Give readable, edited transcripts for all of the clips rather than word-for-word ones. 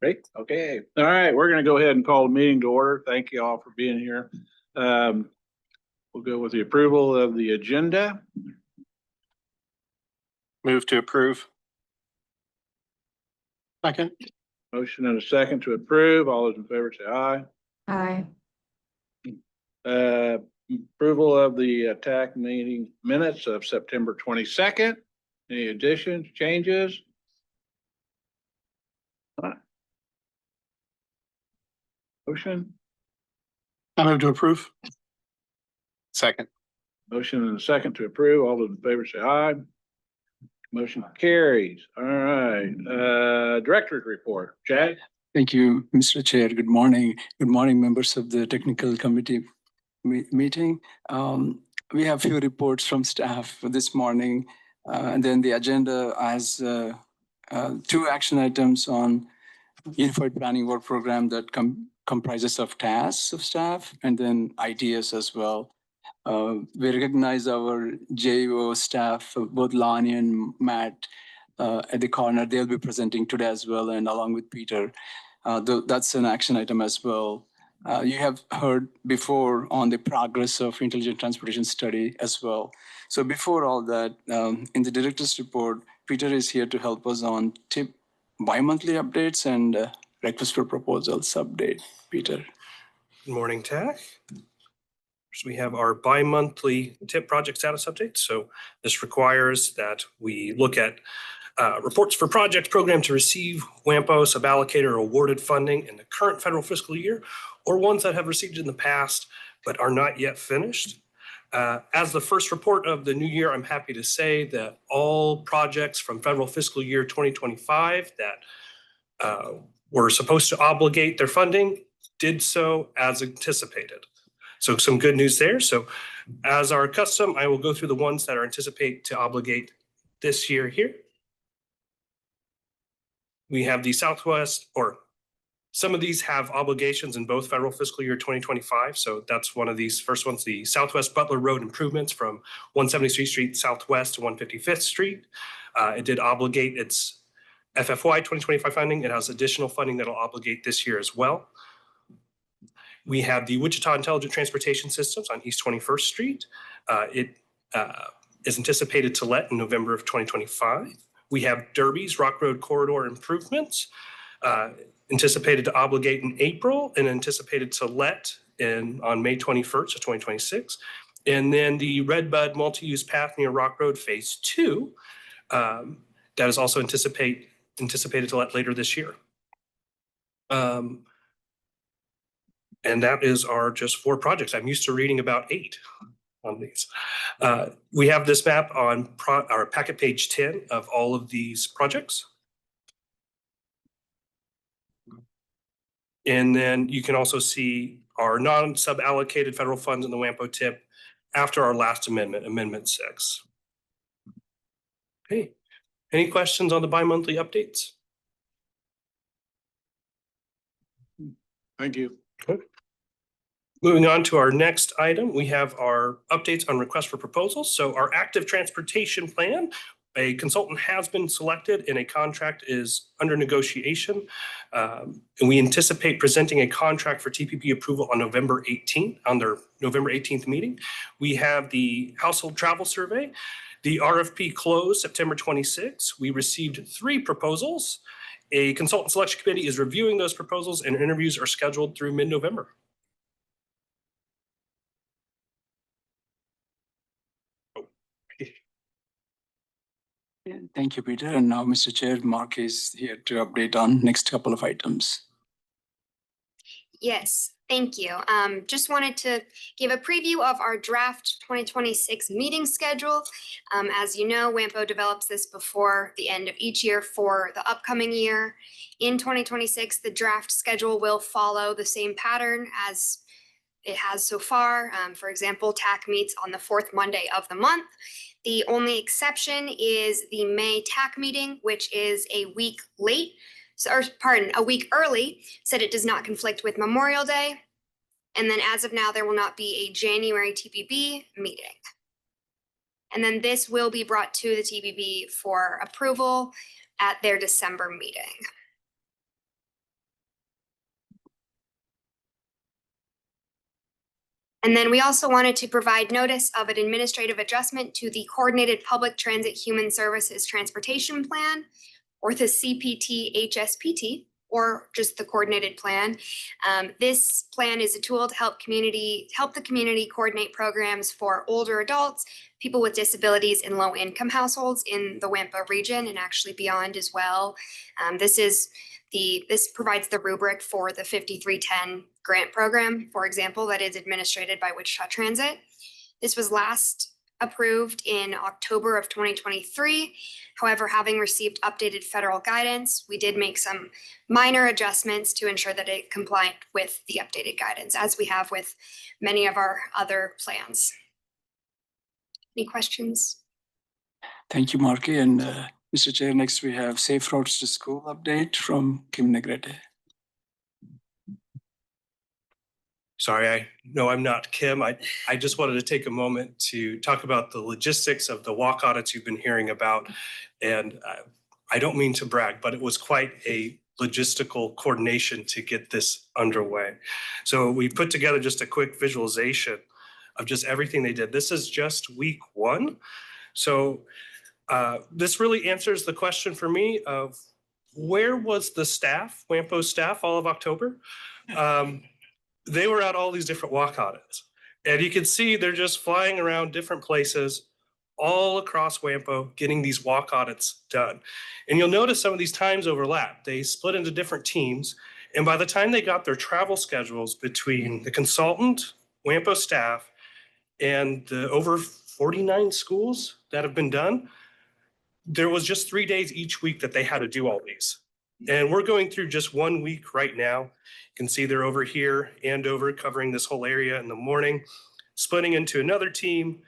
Great. Okay. All right. We're going to go ahead and call the meeting to order. Thank you all for being here. We'll go with the approval of the agenda. Move to approve. Second. Motion and a second to approve. All those in favor say aye. Aye. Approval of the TAC meeting minutes of September 22nd. Any additions, changes? Motion? I move to approve. Second. Motion and a second to approve. All those in favor say aye. Motion carries. All right. Director's report. Chad? Thank you, Mr. Chair. Good morning. Good morning, members of the technical committee meeting. We have a few reports from staff this morning, and then the agenda has 2 action items on Unified Planning Work Program that comprises of tasks of staff and then ideas as well. We recognize our JO staff, both Lonnie and Matt at the corner. They'll be presenting today as well, and along with Peter. That's an action item as well. You have heard before on the progress of intelligent transportation study as well. So before all that, in the director's report, Peter is here to help us on TIP bi-monthly updates and request for proposals update. Peter. Good morning, TAC. So we have our bi-monthly TIP project status update. So this requires that we look at reports for projects programmed to receive WAMPO, suballocated, or awarded funding in the current federal fiscal year, or ones that have received in the past but are not yet finished. As the first report of the new year, I'm happy to say that all projects from federal fiscal year 2025 that were supposed to obligate their funding did so as anticipated. So some good news there. So as our custom, I will go through the ones that are anticipated to obligate this year here. We have the Southwest, or some of these have obligations in both federal fiscal year 2025. So that's one of these first ones, the Southwest Butler Road improvements from 173th Street Southwest to 155th Street. It did obligate its FFY 2025 funding. It has additional funding that'll obligate this year as well. We have the Wichita Intelligent Transportation Systems on East 21st Street. It is anticipated to let in November of 2025. We have Derby's Rock Road Corridor improvements, anticipated to obligate in April and anticipated to let on May 21st of 2026. And then the Redbud multi-use path near Rock Road Phase 2, that is also anticipated to let later this year. And that is our just 4 projects. I'm used to reading about 8 on these. We have this map on our packet page 10 of all of these projects. And then you can also see our non-sub-allocated federal funds in the WAMPO TIP after our last amendment, Amendment 6. Okay, any questions on the bi-monthly updates? Thank you. Okay. Moving on to our next item, we have our updates on request for proposals. So our active transportation plan, a consultant has been selected and a contract is under negotiation. And we anticipate presenting a contract for TPP approval on November 18th, on their November 18th meeting. We have the household travel survey. The RFP closed September 26th. We received 3 proposals. A consultant selection committee is reviewing those proposals and interviews are scheduled through mid-November. Thank you, Peter. And now, Mr. Chair, Mark is here to update on next couple of items. Yes, thank you. Just wanted to give a preview of our draft 2026 meeting schedule. As you know, WAMPO develops this before the end of each year for the upcoming year. In 2026, the draft schedule will follow the same pattern as it has so far. For example, TAC meets on the 4th Monday of the month. The only exception is the May TAC meeting, which is a week late. A week early, said it does not conflict with Memorial Day. And then as of now, there will not be a January TPP meeting. And then this will be brought to the TPP for approval at their December meeting. And then we also wanted to provide notice of an administrative adjustment to the Coordinated Public Transit Human Services Transportation Plan, or the CPT HSPT, or just the coordinated plan. This plan is a tool to help the community coordinate programs for older adults, people with disabilities, and low-income households in the WAMPO region and actually beyond as well. This provides the rubric for the 5310 grant program, for example, that is administered by Wichita Transit. This was last approved in October of 2023. However, having received updated federal guidance, we did make some minor adjustments to ensure that it complied with the updated guidance, as we have with many of our other plans. Any questions? Thank you, Marky. And Mr. Chair, next we have Safe Routes to School update from Kim Negrete. Sorry, I know I'm not Kim. I just wanted to take a moment to talk about the logistics of the walk audits you've been hearing about. And I don't mean to brag, but it was quite a logistical coordination to get this underway. So we put together just a quick visualization of just everything they did. This is just week one. So this really answers the question for me of where was the staff, WAMPO staff, all of October? They were at all these different walk audits. And you can see they're just flying around different places all across WAMPO getting these walk audits done. And you'll notice some of these times overlap. They split into different teams. And by the time they got their travel schedules between the consultant, WAMPO staff, and the over 49 schools that have been done, there was just 3 days each week that they had to do all these. And we're going through just 1 week right now. You can see they're over here and over covering this whole area in the morning, splitting into another team,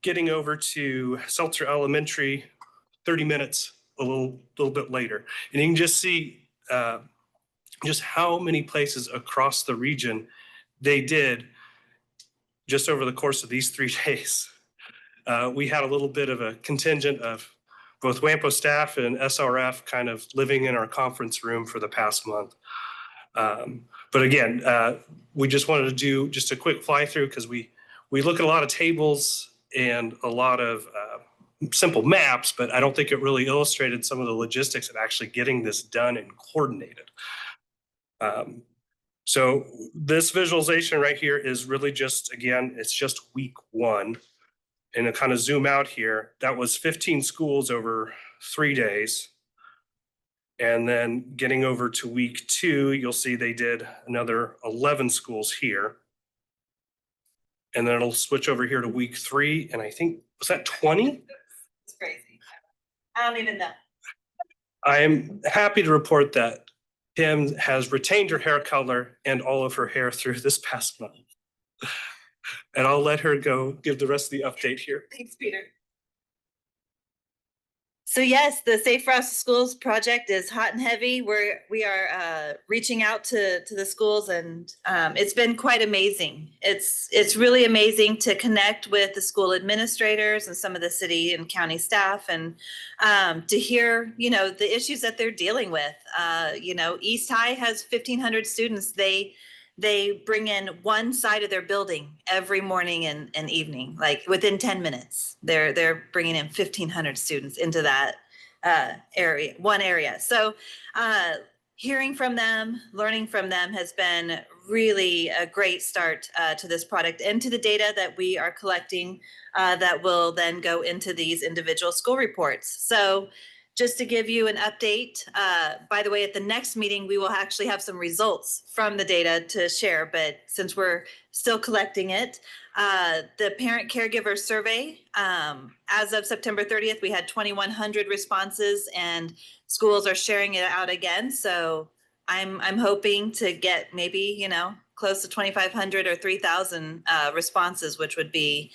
getting over to Seltzer Elementary 30 minutes a little bit later. And you can just see just how many places across the region they did just over the course of these 3 days. We had a little bit of a contingent of both WAMPO staff and SRF kind of living in our conference room for the past month. But again, we just wanted to do just a quick fly through because we look at a lot of tables and a lot of simple maps, but I don't think it really illustrated some of the logistics of actually getting this done and coordinated. So this visualization right here is really just, again, it's just week one. And to kind of zoom out here, that was 15 schools over 3 days. And then getting over to week two, you'll see they did another 11 schools here. And then it'll switch over here to week three. And I think, was that 20? It's crazy. I don't even know. I am happy to report that Kim has retained her hair color and all of her hair through this past month. And I'll let her go give the rest of the update here. Thanks, Peter. So yes, the Safe Routes to Schools project is hot and heavy. We are reaching out to the schools, and it's been quite amazing. It's really amazing to connect with the school administrators and some of the city and county staff, and to hear the issues that they're dealing with. East High has 1,500 students. They bring in one side of their building every morning and evening, like within 10 minutes. They're bringing in 1,500 students into that one area. So hearing from them, learning from them has been really a great start to this product and to the data that we are collecting that will then go into these individual school reports. So just to give you an update, by the way, at the next meeting, we will actually have some results from the data to share. But since we're still collecting it, the parent caregiver survey, as of September 30th, we had 2,100 responses, and schools are sharing it out again. So I'm hoping to get maybe, close to 2,500 or 3,000 responses, which would be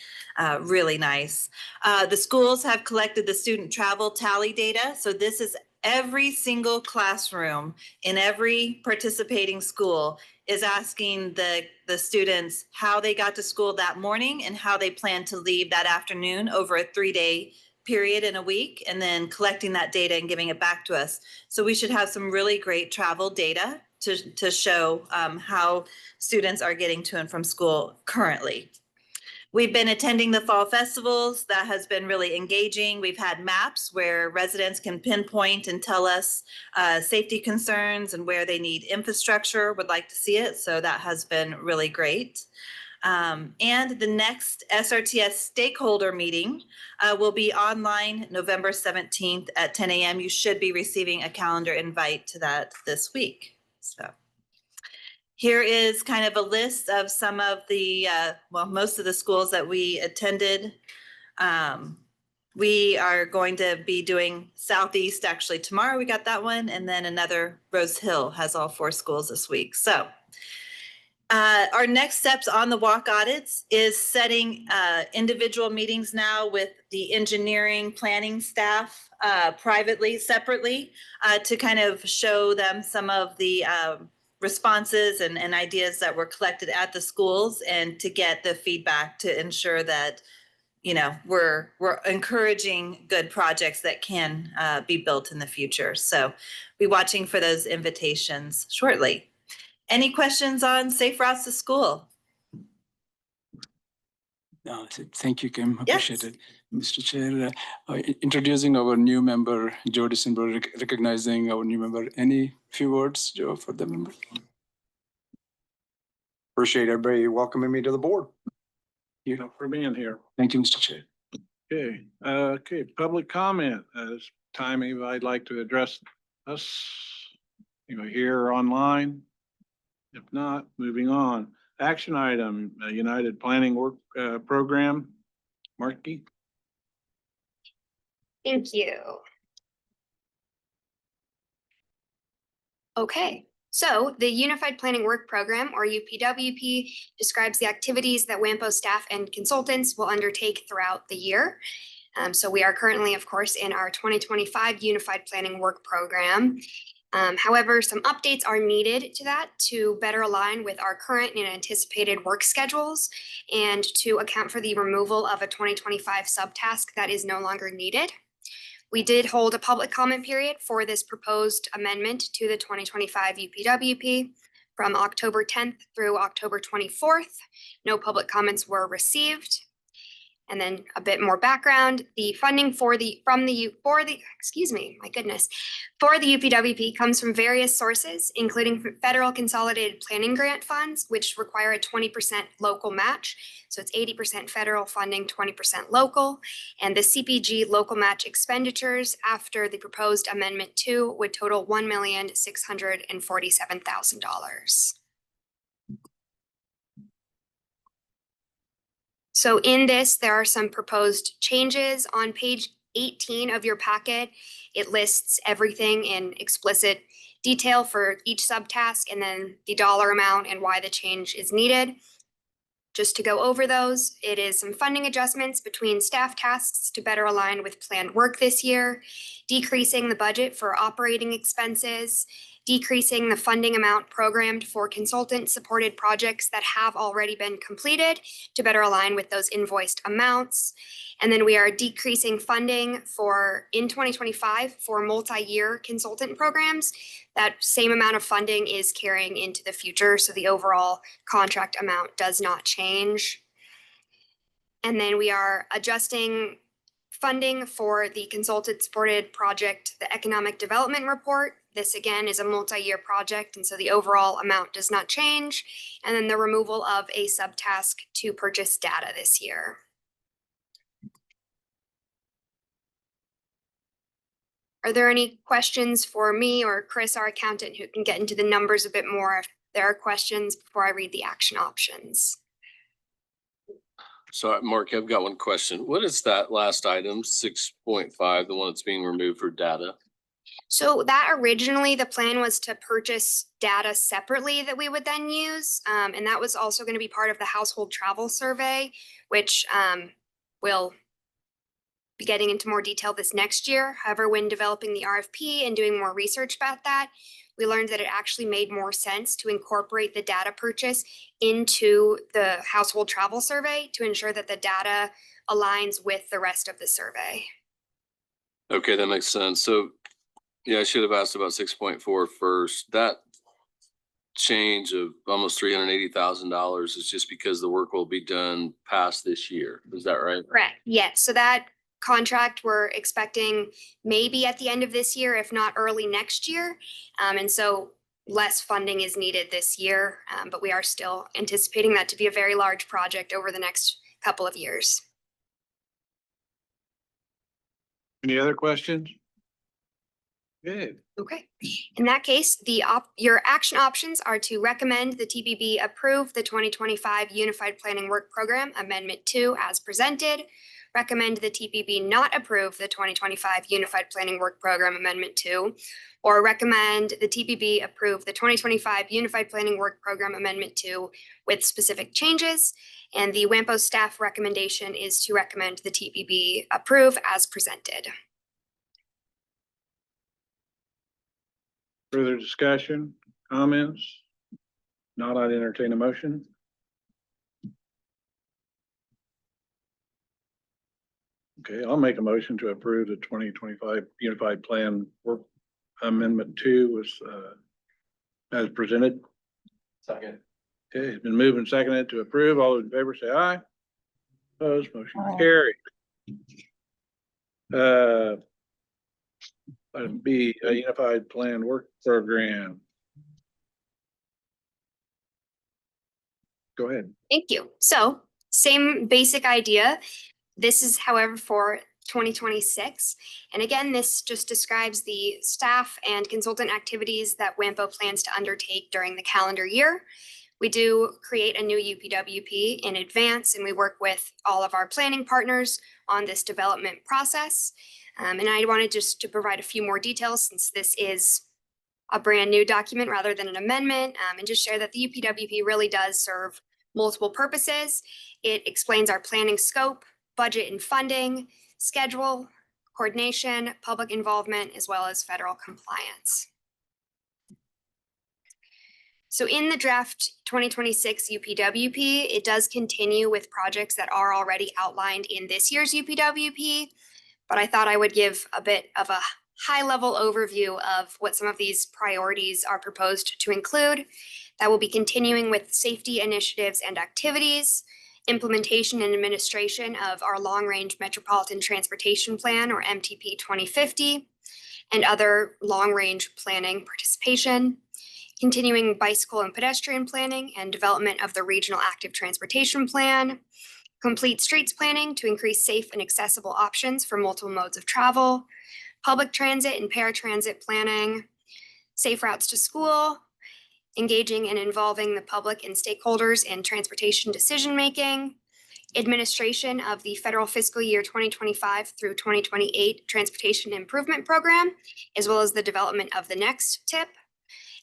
really nice. The schools have collected the student travel tally data. So this is every single classroom in every participating school is asking the students how they got to school that morning and how they plan to leave that afternoon over a 3-day period in a week, and then collecting that data and giving it back to us. So we should have some really great travel data to show how students are getting to and from school currently. We've been attending the fall festivals. That has been really engaging. We've had maps where residents can pinpoint and tell us safety concerns and where they need infrastructure, would like to see it. So that has been really great. And the next SRTS stakeholder meeting will be online November 17th at 10 a.m. You should be receiving a calendar invite to that this week. So here is kind of a list of some of the, most of the schools that we attended. We are going to be doing Southeast actually tomorrow. We got that one. And then another Rose Hill has all 4 schools this week. So our next steps on the walk audits is setting individual meetings now with the engineering planning staff privately, separately, to kind of show them some of the responses and ideas that were collected at the schools, and to get the feedback to ensure that, you know, we're encouraging good projects that can be built in the future. So be watching for those invitations shortly. Any questions on safe routes to school? Thank you, Kim. Yes. Appreciate it. Mr. Chair, introducing our new member, Joe December, recognizing our new member. Any few words, Joe, for the member? Appreciate everybody welcoming me to the board. You know, for being here. Thank you, Mr. Chair. Okay, okay, public comment. As time, I'd like to address us, you know, here or online. If not, moving on. Action item, United Planning Work Program. Markey? Thank you. Okay, so the Unified Planning Work Program, or UPWP, describes the activities that WAMPO staff and consultants will undertake throughout the year. So we are currently, of course, in our 2025 Unified Planning Work Program. However, some updates are needed to that to better align with our current and anticipated work schedules, and to account for the removal of a 2025 subtask that is no longer needed. We did hold a public comment period for this proposed amendment to the 2025 UPWP from October 10th through October 24th. No public comments were received. And then a bit more background, the funding for the UPWP comes from various sources, including federal consolidated planning grant funds, which require a 20% local match. So it's 80% federal funding, 20% local. And the CPG local match expenditures after the proposed amendment 2 would total $1,647,000. So in this, there are some proposed changes. On page 18 of your packet, it lists everything in explicit detail for each subtask, and then the dollar amount and why the change is needed. Just to go over those, it is some funding adjustments between staff tasks to better align with planned work this year, decreasing the budget for operating expenses, decreasing the funding amount programmed for consultant-supported projects that have already been completed to better align with those invoiced amounts. And then we are decreasing funding in 2025 for multi-year consultant programs. That same amount of funding is carrying into the future, so the overall contract amount does not change. And then we are adjusting funding for the consultant-supported project, the Economic Development Report. This again is a multi-year project, and so the overall amount does not change. And then the removal of a subtask to purchase data this year. Are there any questions for me or Chris, our accountant, who can get into the numbers a bit more if there are questions before I read the action options? So Mark, I've got one question. What is that last item, 6.5, the one that's being removed for data? So that originally the plan was to purchase data separately that we would then use. And that was also going to be part of the household travel survey, which will be getting into more detail this next year. However, when developing the RFP and doing more research about that, we learned that it actually made more sense to incorporate the data purchase into the household travel survey to ensure that the data aligns with the rest of the survey. Okay, that makes sense. So yeah, I should have asked about 6.4 first. That change of almost $380,000 is just because the work will be done past this year. Is that right? Correct. Yes. So that contract we're expecting maybe at the end of this year, if not early next year. And so less funding is needed this year, but we are still anticipating that to be a very large project over the next couple of years. Any other questions? Good. Okay. In that case, your action options are to recommend the TPB approve the 2025 Unified Planning Work Program Amendment 2 as presented, recommend the TPB not approve the 2025 Unified Planning Work Program Amendment 2, or recommend the TPB approve the 2025 Unified Planning Work Program Amendment 2 with specific changes. And the WAMPO staff recommendation is to recommend the TPB approve as presented. Further discussion, comments? Not, I'd entertain a motion. Okay, I'll make a motion to approve the 2025 Unified Plan Work Amendment 2 was as presented. Second. Okay, it's been moved and seconded to approve. All those in favor say aye. Opposed, motion carried. Item B, a Unified Plan Work Program. Go ahead. Thank you. So same basic idea. This is, however, for 2026. And again, this just describes the staff and consultant activities that WAMPO plans to undertake during the calendar year. We do create a new UPWP in advance, and we work with all of our planning partners on this development process. And I wanted just to provide a few more details since this is a brand new document rather than an amendment, and just share that the UPWP really does serve multiple purposes. It explains our planning scope, budget and funding, schedule, coordination, public involvement, as well as federal compliance. So in the draft 2026 UPWP, it does continue with projects that are already outlined in this year's UPWP, but I thought I would give a bit of a high-level overview of what some of these priorities are proposed to include. That will be continuing with safety initiatives and activities, implementation and administration of our long-range Metropolitan Transportation Plan, or MTP 2050, and other long-range planning participation, continuing bicycle and pedestrian planning and development of the Regional Active Transportation Plan, complete streets planning to increase safe and accessible options for multiple modes of travel, public transit and paratransit planning, safe routes to school, engaging and involving the public and stakeholders in transportation decision-making, administration of the federal fiscal year 2025 through 2028 Transportation Improvement Program, as well as the development of the next TIP,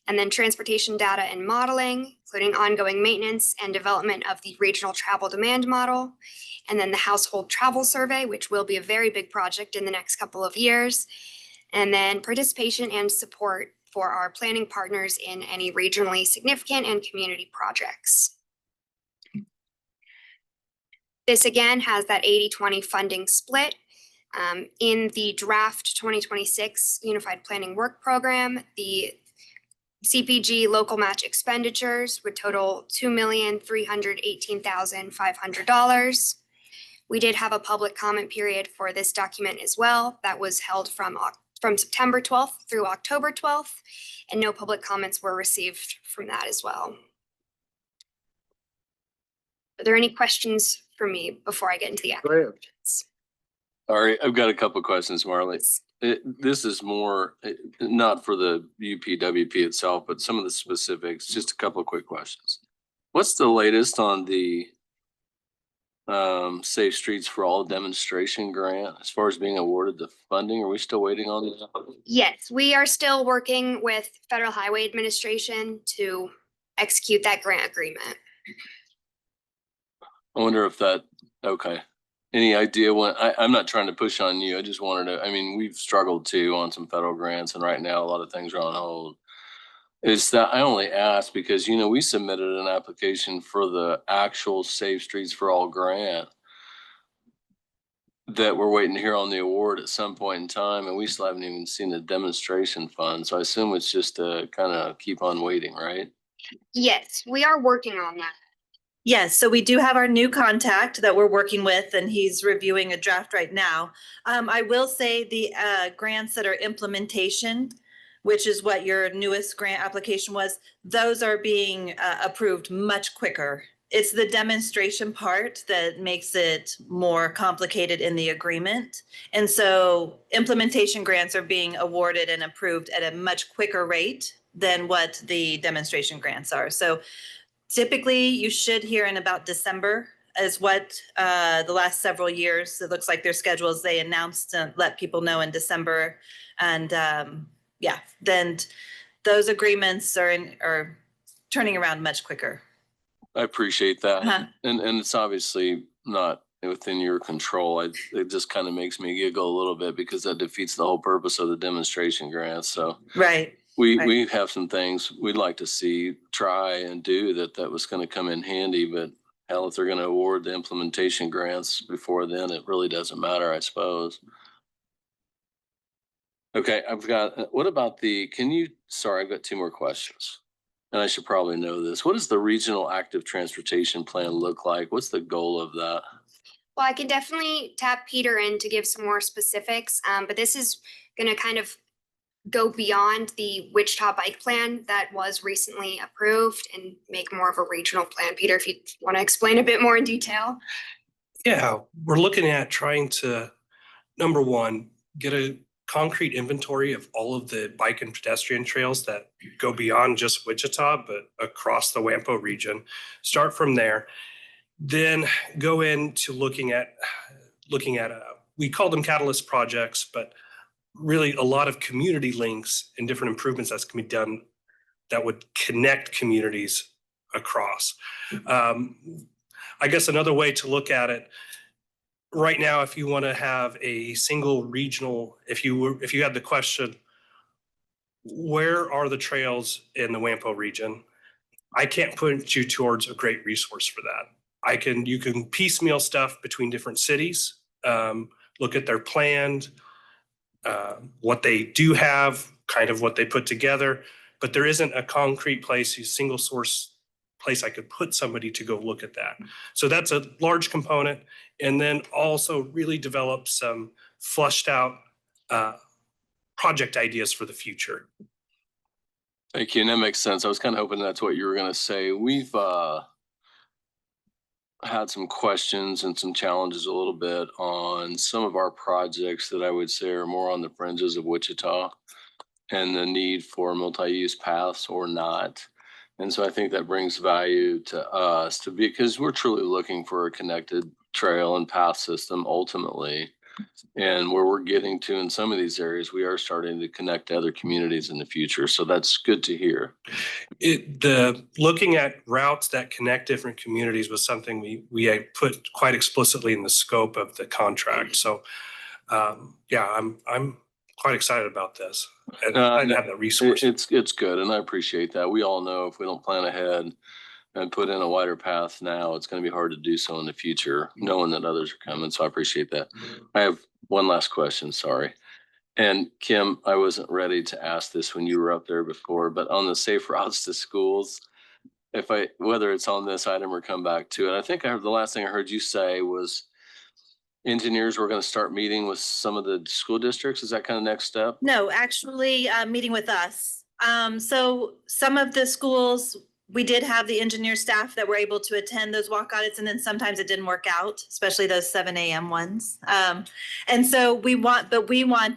and then transportation data and modeling, including ongoing maintenance and development of the regional travel demand model, and then the household travel survey, which will be a very big project in the next couple of years, and then participation and support for our planning partners in any regionally significant and community projects. This again has that 80-20 funding split. In the draft 2026 Unified Planning Work Program, the CPG local match expenditures would total $2,318,500. We did have a public comment period for this document as well. That was held from September 12th through October 12th, and no public comments were received from that as well. Are there any questions for me before I get into the Go ahead. actions? All right, I've got a couple of questions, Marley. This is more, not for the UPWP itself, but some of the specifics, just a couple of quick questions. What's the latest on the Safe Streets for All demonstration grant as far as being awarded the funding? Are we still waiting on that? Yes, we are still working with Federal Highway Administration to execute that grant agreement. I wonder if that, okay. Any idea when, I'm not trying to push on you. I just wanted to, I mean, we've struggled too on some federal grants, and right now a lot of things are on hold. Is that, I only asked because, you know, we submitted an application for the actual Safe Streets for All grant that we're waiting to hear on the award at some point in time, and we still haven't even seen the demonstration fund. So I assume it's just to kind of keep on waiting, right? Yes, we are working on that. Yes, so we do have our new contact that we're working with, and he's reviewing a draft right now. I will say the grants that are implementation, which is what your newest grant application was, those are being approved much quicker. It's the demonstration part that makes it more complicated in the agreement. And so implementation grants are being awarded and approved at a much quicker rate than what the demonstration grants are. So typically, you should hear in about December is what the last several years, it looks like their schedules, they announced to let people know in December. And yeah, then those agreements are turning around much quicker. I appreciate that. Uh-huh. And it's obviously not within your control. It just kind of makes me giggle a little bit because that defeats the whole purpose of the demonstration grants. So Right. we Right. have some things we'd like to see try and do that was going to come in handy, but hell, if they're going to award the implementation grants before then, it really doesn't matter, I suppose. Okay, I've got, what about sorry, I've got two more questions. And I should probably know this. What does the regional active transportation plan look like? What's the goal of that? Well, I can definitely tap Peter in to give some more specifics, but this is gonna kind of go beyond the Wichita bike plan that was recently approved and make more of a regional plan. Peter, if you want to explain a bit more in detail. Yeah, we're looking at trying to, number one, get a concrete inventory of all of the bike and pedestrian trails that go beyond just Wichita, but across the WAMPO region. Start from there, then go into looking at we call them catalyst projects, but really a lot of community links and different improvements that can be done that would connect communities across. I guess another way to look at it, right now, if you want to have a single regional, if you had the question, where are the trails in the WAMPO region? I can't point you towards a great resource for that. You can piecemeal stuff between different cities, look at their planned, what they do have, kind of what they put together, but there isn't a concrete place, a single source place I could put somebody to go look at that. So that's a large component. And then also really develop some flushed out project ideas for the future. Thank you. And that makes sense. I was kind of hoping that's what you were going to say. We've had some questions and some challenges a little bit on some of our projects that I would say are more on the fringes of Wichita and the need for multi-use paths or not. And so I think that brings value to us because we're truly looking for a connected trail and path system ultimately. And where we're getting to in some of these areas, we are starting to connect to other communities in the future. So that's good to hear. Looking at routes that connect different communities was something we put quite explicitly in the scope of the contract. So yeah, I'm quite excited about this. And I have the resources. It's good, and I appreciate that. We all know if we don't plan ahead and put in a wider path now, it's going to be hard to do so in the future, knowing that others are coming. So I appreciate that. I have one last question, sorry. And Kim, I wasn't ready to ask this when you were up there before, but on the safe routes to schools, whether it's on this item or come back to it, I think the last thing I heard you say was engineers were going to start meeting with some of the school districts. Is that kind of next step? No, actually, meeting with us. So some of the schools, we did have the engineer staff that were able to attend those walk audits, and then sometimes it didn't work out, especially those 7 a.m. ones. And so we want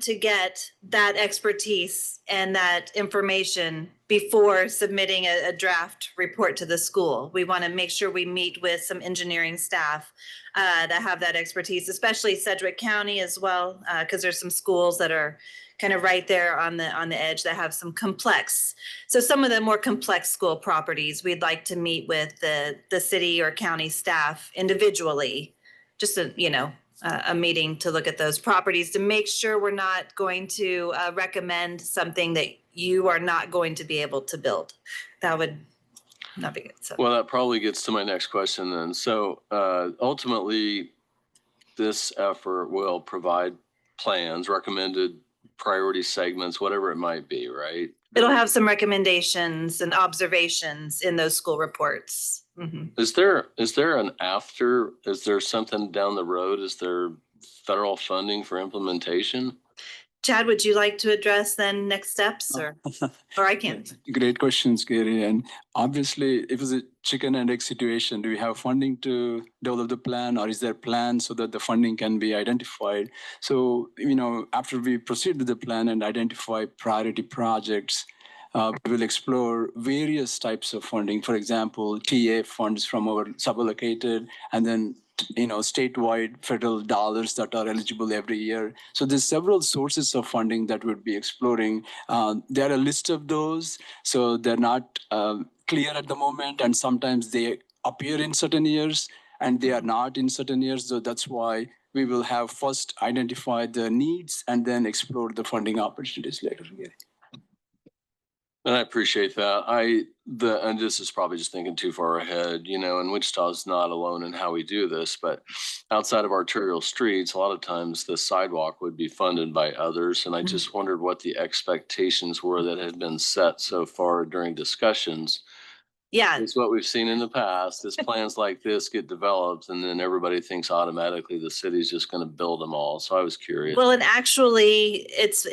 to get that expertise and that information before submitting a draft report to the school. We want to make sure we meet with some engineering staff that have that expertise, especially Sedgwick County as well, because there's some schools that are kind of right there on the edge that have some complex. So some of the more complex school properties, we'd like to meet with the city or county staff individually, just a meeting to look at those properties to make sure we're not going to recommend something that you are not going to be able to build. That would not be good. So. Well, that probably gets to my next question then. So ultimately, this effort will provide plans, recommended priority segments, whatever it might be, right? It'll have some recommendations and observations in those school reports. Mhm. Is there is there something down the road? Is there federal funding for implementation? Chad, would you like to address then next steps or I can? Great questions, Gary. And obviously, it was a chicken and egg situation. Do we have funding to develop the plan, or is there a plan so that the funding can be identified? So, after we proceed with the plan and identify priority projects, we will explore various types of funding. For example, TA funds from our suballocated, and then statewide federal dollars that are eligible every year. So there's several sources of funding that we'd be exploring. There are a list of those, so they're not clear at the moment, and sometimes they appear in certain years and they are not in certain years. So that's why we will have first identify the needs and then explore the funding opportunities later. And I appreciate that. And this is probably just thinking too far ahead, and Wichita's not alone in how we do this, but outside of arterial streets, a lot of times the sidewalk would be funded by others. And I just wondered what the expectations were that had been set so far during discussions. Yeah. It's what we've seen in the past, is plans like this get developed and then everybody thinks automatically the city's just going to build them all. So I was curious. Well, and actually, it's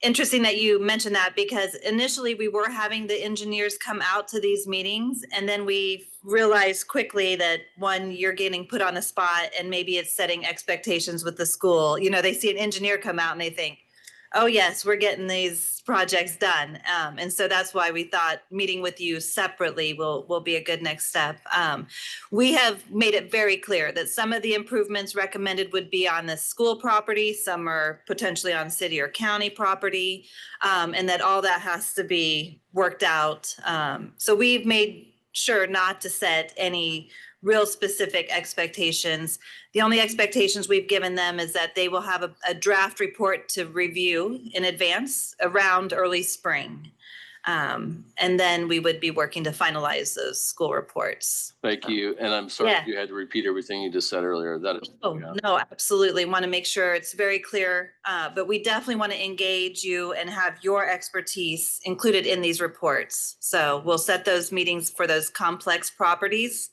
interesting that you mentioned that, because initially we were having the engineers come out to these meetings, and then we realized quickly that, one, you're getting put on the spot and maybe it's setting expectations with the school. They see an engineer come out and they think, oh yes, we're getting these projects done. And so that's why we thought meeting with you separately will be a good next step. We have made it very clear that some of the improvements recommended would be on the school property, some are potentially on city or county property, and that all that has to be worked out. So we've made sure not to set any real specific expectations. The only expectations we've given them is that they will have a draft report to review in advance around early spring. And then we would be working to finalize those school reports. Thank you. And I'm sorry Yeah. if you had to repeat everything you just said earlier. That is. Oh, Yeah. no, absolutely. Want to make sure it's very clear, but we definitely want to engage you and have your expertise included in these reports. So we'll set those meetings for those complex properties,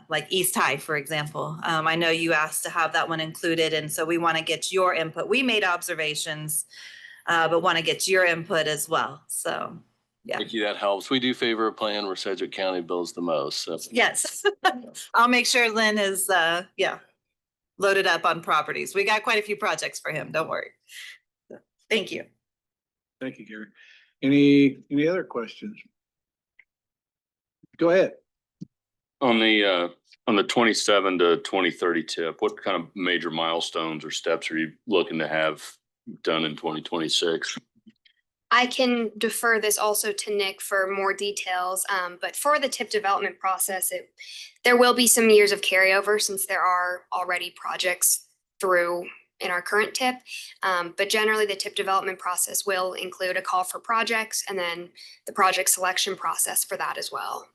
like East High, for example. I know you asked to have that one included, and so we want to get your input. We made observations, but want to get your input as well. So, yeah. Thank you. That helps. We do favor a plan where Sedgwick County builds the most. So. Yes. I'll make sure Lynn is, loaded up on properties. We got quite a few projects for him. Don't worry. Thank you. Thank you, Gary. Any other questions? Go ahead. On the 27 to 2030 tip, what kind of major milestones or steps are you looking to have done in 2026? I can defer this also to Nick for more details, but for the TIP development process, there will be some years of carryover since there are already projects through in our current TIP. But generally, the TIP development process will include a call for projects and then the project selection process for that as well.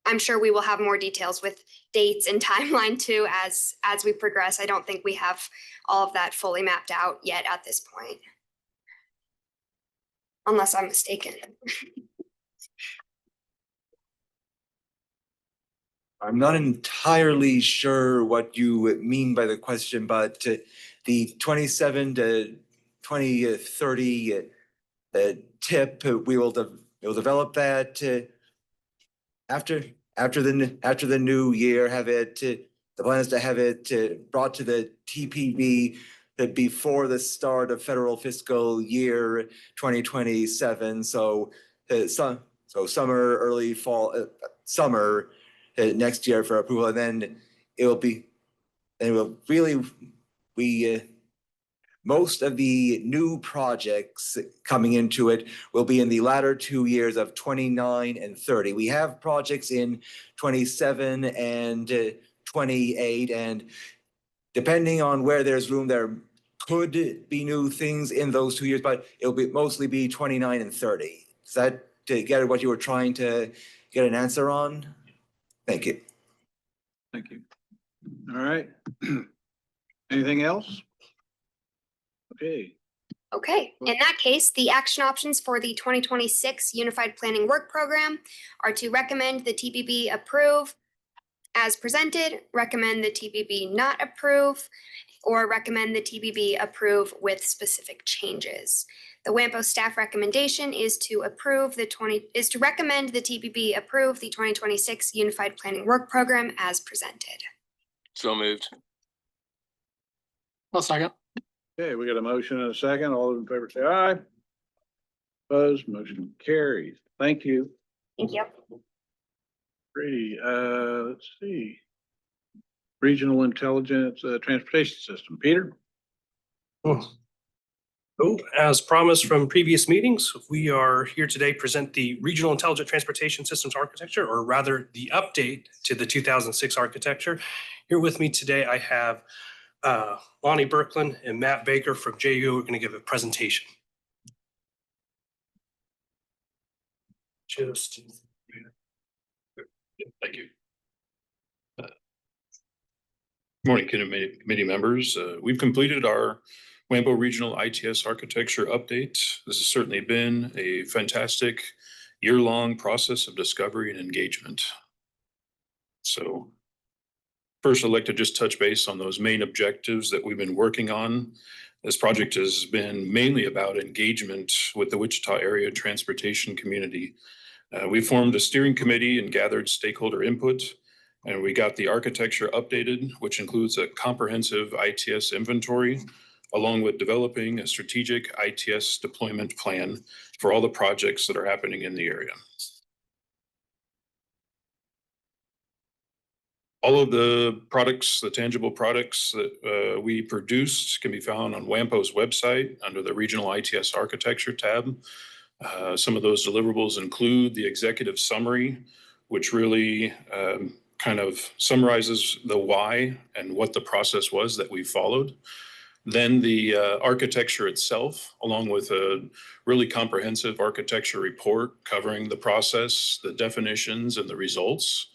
I'm sure we will have more details with dates and timeline too as we progress. I don't think we have all of that fully mapped out yet at this point. Unless I'm mistaken. I'm not entirely sure what you mean by the question, but the 27 to 2030 tip, we'll develop that after the new year. Have it. The plan is to have it brought to the TPB before the start of federal fiscal year 2027. So summer, early fall, summer next year for approval, and then most of the new projects coming into it will be in the latter 2 years of 29 and 30. We have projects in 27 and 28, and depending on where there's room, there could be new things in those 2 years, but it'll mostly be 29 and 30. Is that to get what you were trying to get an answer on? Thank you. Thank you. All right. Anything else? Okay. Okay, in that case, the action options for the 2026 Unified Planning Work Program are to recommend the TPB approve as presented, recommend the TPB not approve, or recommend the TPB approve with specific changes. The WAMPO staff recommendation is to recommend the TPB approve the 2026 Unified Planning Work Program as presented. So moved. I'll second. Okay, we got a motion and a second. All those in favor say aye. Opposed, motion carries. Thank you. Thank you. Brady, let's see. Regional Intelligence Transportation System. Peter? As promised from previous meetings, we are here today to present the Regional Intelligent Transportation Systems Architecture, or rather the update to the 2006 architecture. Here with me today, I have Lonnie Birkland and Matt Baker from JU who are going to give a presentation. Thank you. Morning, committee members. We've completed our WAMPO Regional ITS Architecture Update. This has certainly been a fantastic year-long process of discovery and engagement. So first, I'd like to just touch base on those main objectives that we've been working on. This project has been mainly about engagement with the Wichita area transportation community. We formed a steering committee and gathered stakeholder input, and we got the architecture updated, which includes a comprehensive ITS inventory, along with developing a strategic ITS deployment plan for all the projects that are happening in the area. All of the products, the tangible products that we produced can be found on WAMPO's website under the Regional ITS Architecture tab. Some of those deliverables include the executive summary, which really kind of summarizes the why and what the process was that we followed. Then the architecture itself, along with a really comprehensive architecture report covering the process, the definitions, and the results.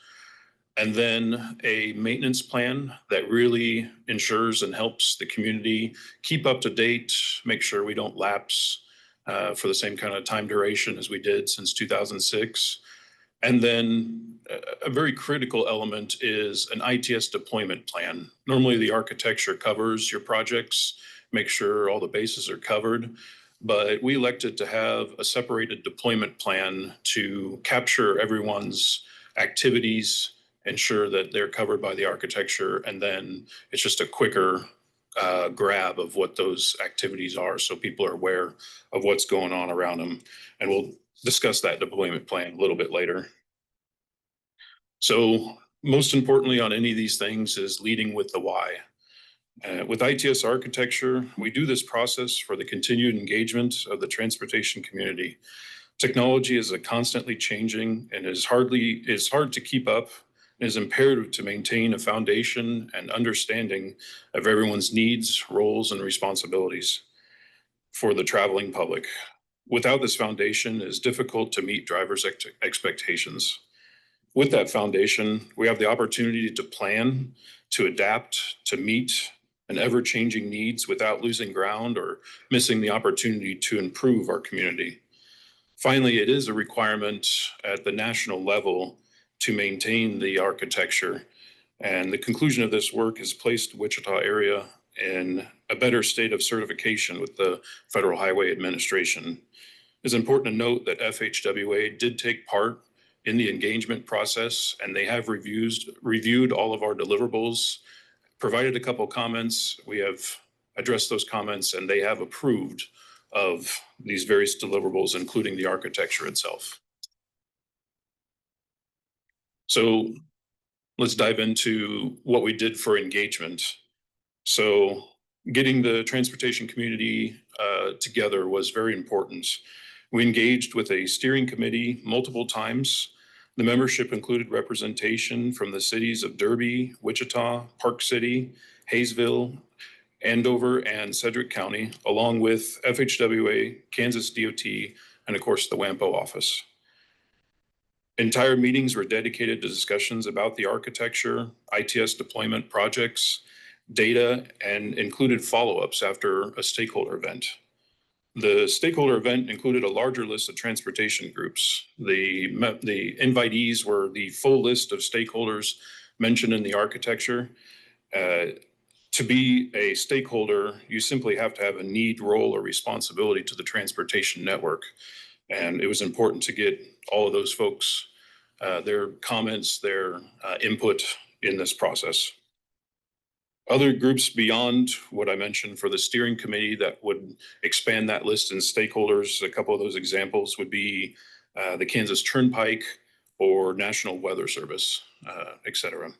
And then a maintenance plan that really ensures and helps the community keep up to date, make sure we don't lapse for the same kind of time duration as we did since 2006. And then a very critical element is an ITS deployment plan. Normally the architecture covers your projects, make sure all the bases are covered, but we elected to have a separated deployment plan to capture everyone's activities, ensure that they're covered by the architecture, and then it's just a quicker grab of what those activities are so people are aware of what's going on around them. And we'll discuss that deployment plan a little bit later. So most importantly on any of these things is leading with the why. With ITS architecture, we do this process for the continued engagement of the transportation community. Technology is a constantly changing and is hard to keep up. It is imperative to maintain a foundation and understanding of everyone's needs, roles, and responsibilities for the traveling public. Without this foundation, it is difficult to meet drivers' expectations. With that foundation, we have the opportunity to plan, to adapt, to meet an ever-changing needs without losing ground or missing the opportunity to improve our community. Finally, it is a requirement at the national level to maintain the architecture. And the conclusion of this work has placed Wichita area in a better state of certification with the Federal Highway Administration. It's important to note that FHWA did take part in the engagement process, and they have reviewed all of our deliverables, provided a couple comments. We have addressed those comments, and they have approved of these various deliverables, including the architecture itself. So let's dive into what we did for engagement. So getting the transportation community together was very important. We engaged with a steering committee multiple times. The membership included representation from the cities of Derby, Wichita, Park City, Hayesville, Andover, and Sedgwick County, along with FHWA, Kansas DOT, and of course the WAMPO office. Entire meetings were dedicated to discussions about the architecture, ITS deployment projects, data, and included follow-ups after a stakeholder event. The stakeholder event included a larger list of transportation groups. The invitees were the full list of stakeholders mentioned in the architecture. To be a stakeholder, you simply have to have a need, role, or responsibility to the transportation network. And it was important to get all of those folks, their comments, their input in this process. Other groups beyond what I mentioned for the steering committee that would expand that list in stakeholders, a couple of those examples would be the Kansas Turnpike or National Weather Service, et cetera.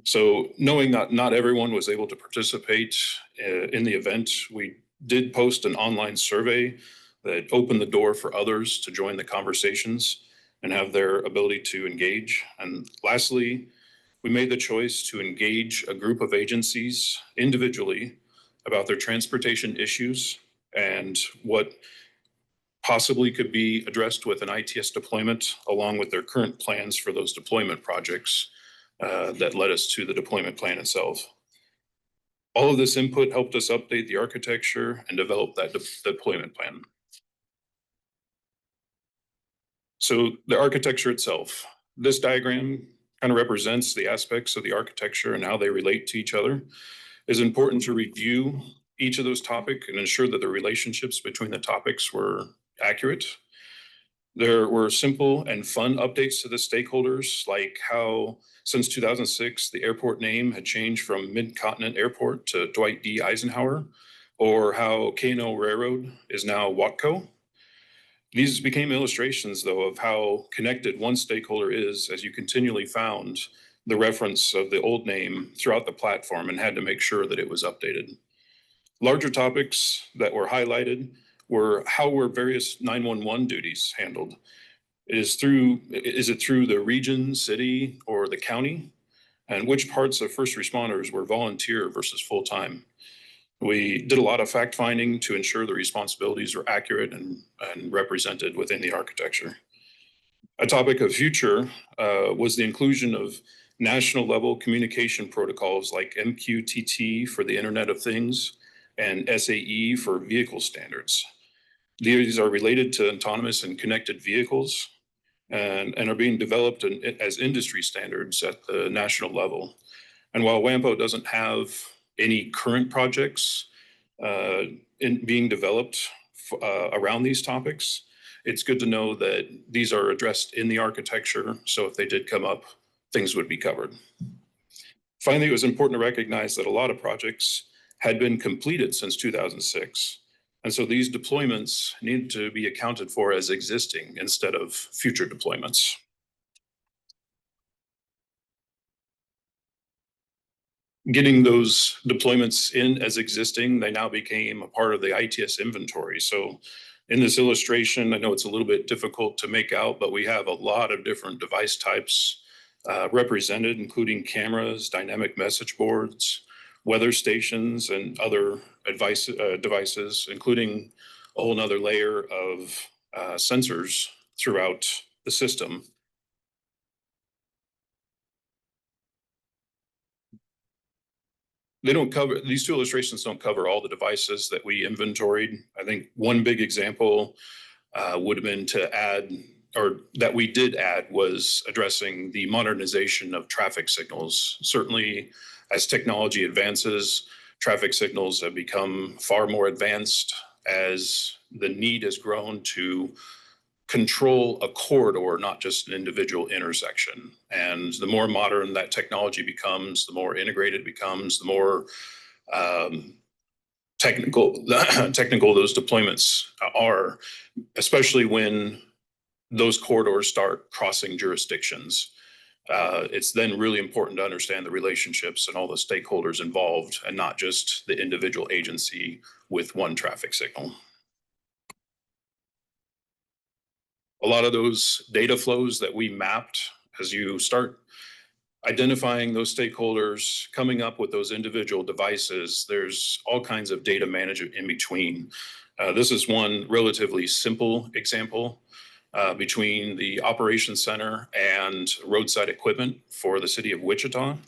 So knowing that not everyone was able to participate in the event, we did post an online survey that opened the door for others to join the conversations and have their ability to engage. And lastly, we made the choice to engage a group of agencies individually about their transportation issues and what possibly could be addressed with an ITS deployment, along with their current plans for those deployment projects that led us to the deployment plan itself. All of this input helped us update the architecture and develop that deployment plan. So the architecture itself, this diagram kind of represents the aspects of the architecture and how they relate to each other. It's important to review each of those topics and ensure that the relationships between the topics were accurate. There were simple and fun updates to the stakeholders, like how since 2006, the airport name had changed from Mid-Continent Airport to Dwight D. Eisenhower, or how K&O Railroad is now WATCO. These became illustrations, though, of how connected one stakeholder is, as you continually found the reference of the old name throughout the platform and had to make sure that it was updated. Larger topics that were highlighted were how were various 911 duties handled? Is it through the region, city, or the county? And which parts of first responders were volunteer versus full-time? We did a lot of fact finding to ensure the responsibilities were accurate and represented within the architecture. A topic of future was the inclusion of national level communication protocols like MQTT for the Internet of Things and SAE for vehicle standards. These are related to autonomous and connected vehicles and are being developed as industry standards at the national level. And while WAMPO doesn't have any current projects being developed around these topics, it's good to know that these are addressed in the architecture. So if they did come up, things would be covered. Finally, it was important to recognize that a lot of projects had been completed since 2006. And so these deployments need to be accounted for as existing instead of future deployments. Getting those deployments in as existing, they now became a part of the ITS inventory. So in this illustration, I know it's a little bit difficult to make out, but we have a lot of different device types represented, including cameras, dynamic message boards, weather stations, and other devices, including a whole nother layer of sensors throughout the system. These two illustrations don't cover all the devices that we inventoried. I think one big example would have been to add, or that we did add, was addressing the modernization of traffic signals. Certainly, as technology advances, traffic signals have become far more advanced as the need has grown to control a corridor, not just an individual intersection. And the more modern that technology becomes, the more integrated it becomes, the more technical those deployments are, especially when those corridors start crossing jurisdictions. It's then really important to understand the relationships and all the stakeholders involved, and not just the individual agency with one traffic signal. A lot of those data flows that we mapped, as you start identifying those stakeholders, coming up with those individual devices, there's all kinds of data management in between. This is one relatively simple example between the operations center and roadside equipment for the city of Wichita.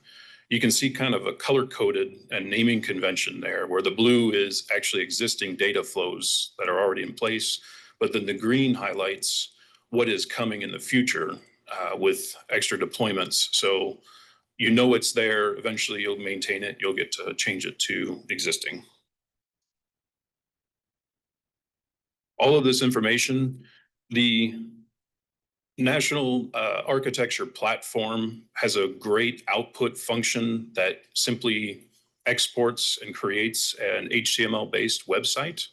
you can see kind of a color-coded and naming convention there, where the blue is actually existing data flows that are already in place, but then the green highlights what is coming in the future with extra deployments. So you know it's there, eventually you'll maintain it, you'll get to change it to existing. All of this information, the National Architecture Platform has a great output function that simply exports and creates an HTML-based website.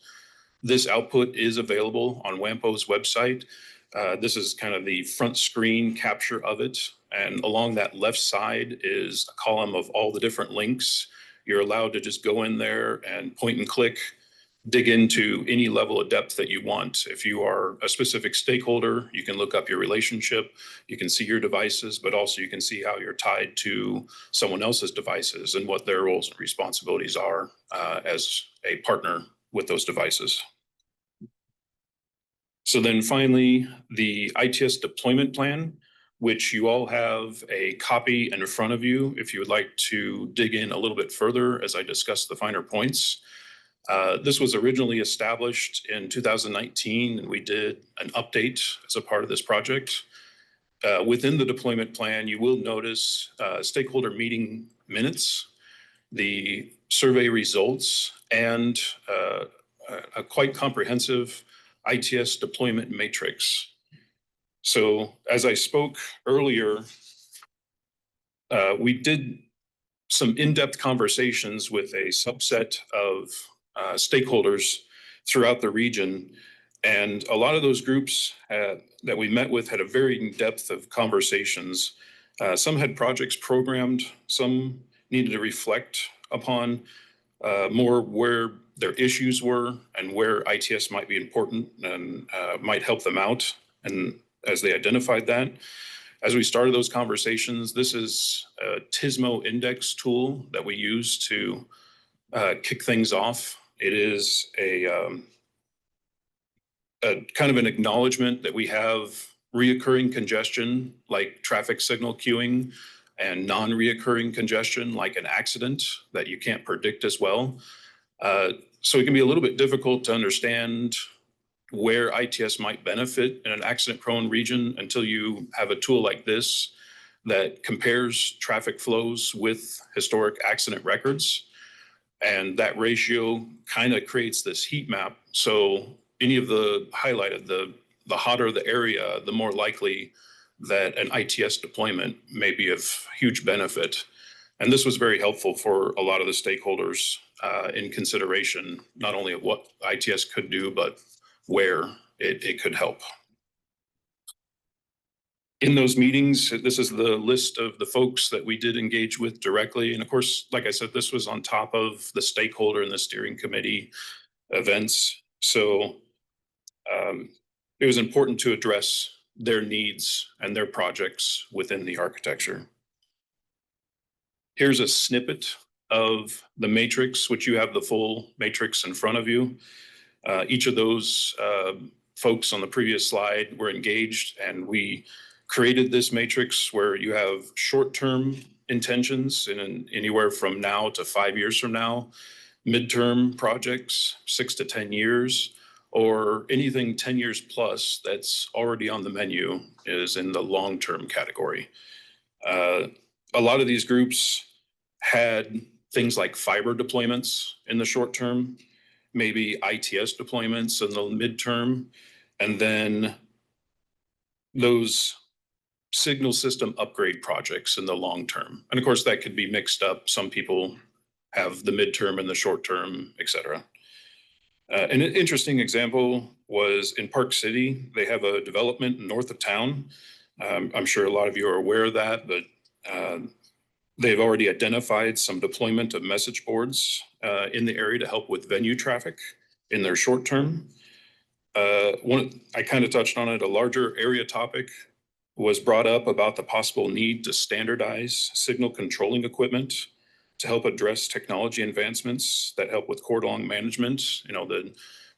This output is available on WAMPO's website. This is kind of the front screen capture of it. And along that left side is a column of all the different links. You're allowed to just go in there and point and click, dig into any level of depth that you want. If you are a specific stakeholder, you can look up your relationship, you can see your devices, but also you can see how you're tied to someone else's devices and what their roles and responsibilities are as a partner with those devices. So then finally, the ITS deployment plan, which you all have a copy in front of you if you would like to dig in a little bit further as I discuss the finer points. This was originally established in 2019, and we did an update as a part of this project. Within the deployment plan, you will notice stakeholder meeting minutes, the survey results, and a quite comprehensive ITS deployment matrix. So as I spoke earlier, we did some in-depth conversations with a subset of stakeholders throughout the region. And a lot of those groups that we met with had a varying depth of conversations. Some had projects programmed, some needed to reflect upon more where their issues were and where ITS might be important and might help them out. And as they identified that, as we started those conversations, this is a TISMO index tool that we use to kick things off. It is a kind of an acknowledgement that we have reoccurring congestion like traffic signal queuing and non-reoccurring congestion like an accident that you can't predict as well. So it can be a little bit difficult to understand where ITS might benefit in an accident-prone region until you have a tool like this that compares traffic flows with historic accident records. And that ratio kind of creates this heat map. So any of the highlighted, the hotter the area, the more likely that an ITS deployment may be of huge benefit. And this was very helpful for a lot of the stakeholders in consideration, not only of what ITS could do, but where it could help. In those meetings, this is the list of the folks that we did engage with directly. And of course, like I said, this was on top of the stakeholder and the steering committee events. So it was important to address their needs and their projects within the architecture. Here's a snippet of the matrix, which you have the full matrix in front of you. Each of those folks on the previous slide were engaged, and we created this matrix where you have short-term intentions in anywhere from now to 5 years from now, midterm projects, 6 to 10 years, or anything 10 years plus that's already on the menu is in the long-term category. A lot of these groups had things like fiber deployments in the short term, maybe ITS deployments in the midterm, and then those signal system upgrade projects in the long term. And of course, that could be mixed up. Some people have the midterm and the short term, et cetera. An interesting example was in Park City. They have a development north of town. I'm sure a lot of you are aware of that, but they've already identified some deployment of message boards in the area to help with venue traffic in their short term. I kind of touched on it, a larger area topic was brought up about the possible need to standardize signal controlling equipment to help address technology advancements that help with cordon management,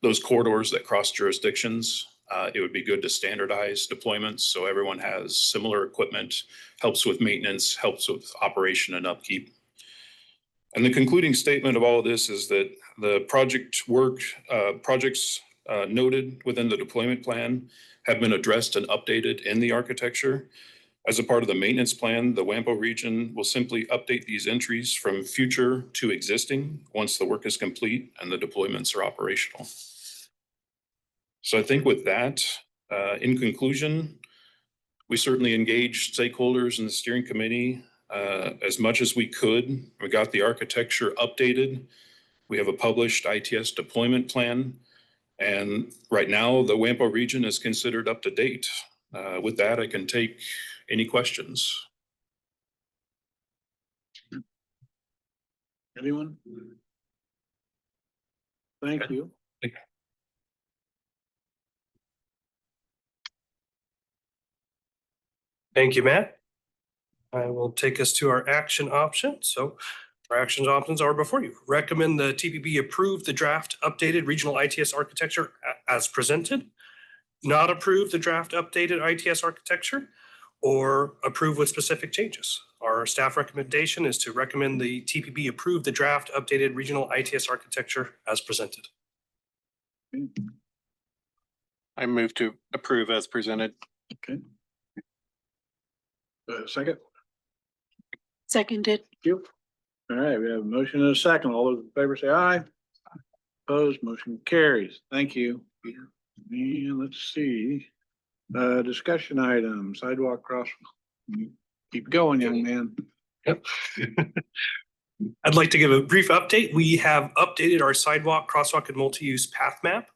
those corridors that cross jurisdictions. It would be good to standardize deployments so everyone has similar equipment, helps with maintenance, helps with operation and upkeep. And the concluding statement of all of this is that the projects noted within the deployment plan have been addressed and updated in the architecture. As a part of the maintenance plan, the WAMPO region will simply update these entries from future to existing once the work is complete and the deployments are operational. So I think with that, in conclusion, we certainly engaged stakeholders in the steering committee as much as we could. We got the architecture updated. We have a published ITS deployment plan. And right now, the WAMPO region is considered up to date. With that, I can take any questions. Anyone? Thank you. Thank you, Matt. I will take us to our action options. So our action options are before you. Recommend the TPB approve the draft updated regional ITS architecture as presented. Not approve the draft updated ITS architecture, or approve with specific changes. Our staff recommendation is to recommend the TPB approve the draft updated regional ITS architecture as presented. I move to approve as presented. Okay. Second? Seconded. Thank you. All right, we have a motion and a second. All those in favor say aye. Opposed, motion carries. Thank you, Peter. And let's see, discussion item, sidewalk cross. Keep going, young man. Yep. I'd like to give a brief update. We have updated our sidewalk, crosswalk, and multi-use path map.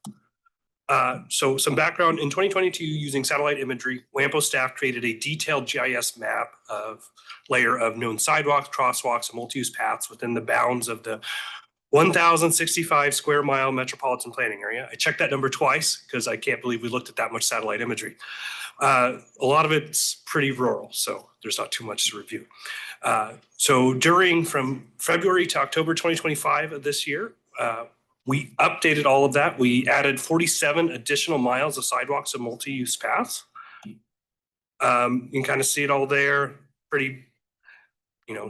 So some background, in 2022, using satellite imagery, WAMPO staff created a detailed GIS map of layer of known sidewalks, crosswalks, and multi-use paths within the bounds of the 1,065 square mile metropolitan planning area. I checked that number twice because I can't believe we looked at that much satellite imagery. A lot of it's pretty rural, so there's not too much to review. So from February to October 2025 of this year, we updated all of that. We added 47 additional miles of sidewalks and multi-use paths. You can kind of see it all there, pretty,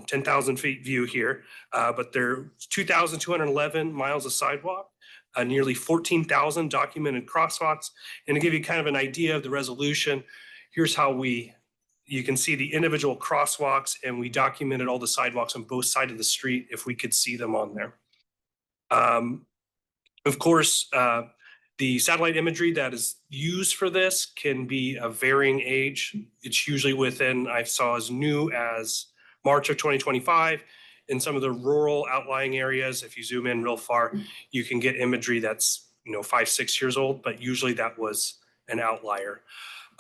10,000 feet view here. But there's 2,211 miles of sidewalk, nearly 14,000 documented crosswalks. And to give you kind of an idea of the resolution, here's how you can see the individual crosswalks, and we documented all the sidewalks on both sides of the street if we could see them on there. Of course, the satellite imagery that is used for this can be of varying age. It's usually within, I saw as new as March of 2025. In some of the rural outlying areas, if you zoom in real far, you can get imagery that's 5-6 years old, but usually that was an outlier.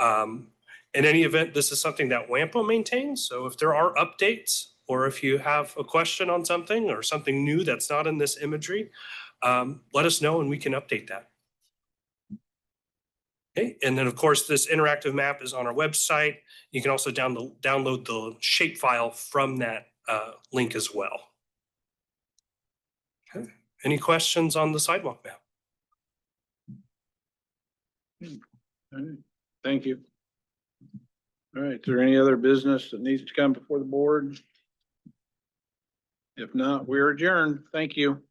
In any event, this is something that WAMPO maintains. So if there are updates, or if you have a question on something or something new that's not in this imagery, let us know and we can update that. Okay, and then of course, this interactive map is on our website. You can also download the shapefile from that link as well. Okay. Any questions on the sidewalk map? All right. Thank you. All right, is there any other business that needs to come before the board? If not, we're adjourned. Thank you.